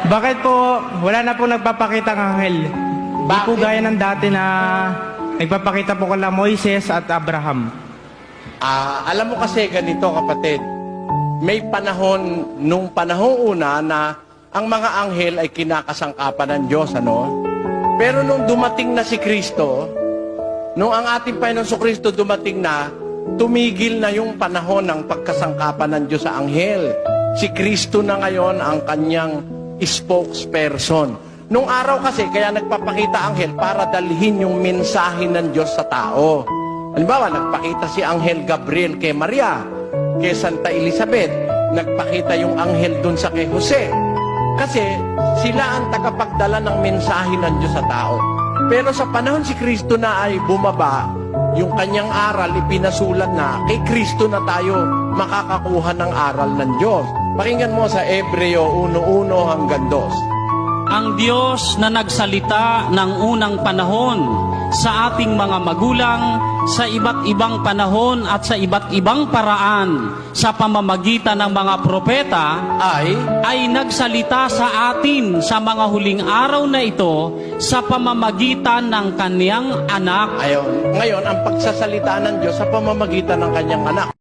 Bakit po wala na po nagpapakita ng anghel? Di po Bakit? gaya ng dati na nagpapakita po kala Moises at Abraham. Alam mo kasi ganito, kapatid. May panahon, nung panahong una na ang mga anghel ay kinakasangkapan ng Diyos, ano? Pero nung dumating na si Kristo, nung ang ating Panginoon Kristo dumating na, tumigil na yung panahon ng pagkasangkapan ng Diyos sa anghel. Si Kristo na ngayon ang kanyang spokesperson. Nung araw kasi, kaya nagpapakita anghel para dalhin yung mensahe ng Diyos sa tao. Halimbawa, nagpakita si Anghel Gabriel kay Maria, kay Santa Elizabeth. Nagpakita yung anghel dun sa kay Jose. Kasi sila ang tagapagdala ng mensahe ng Diyos sa tao. Pero sa panahon si Kristo na ay bumaba, yung kanyang aral ipinasulat na, kay Kristo na tayo makakakuha ng aral ng Diyos. Pakinggan mo sa Hebreo 1:1 hanggang 2. Ang Diyos na nagsalita ng unang panahon sa ating mga magulang sa iba't ibang panahon at sa iba't ibang paraan sa pamamagitan ng mga propeta ay nagsalita sa atin sa mga huling araw na ito sa pamamagitan ng kaniyang anak. Ngayon, ang pagsasalita ng Diyos sa pamamagitan ng kanyang anak.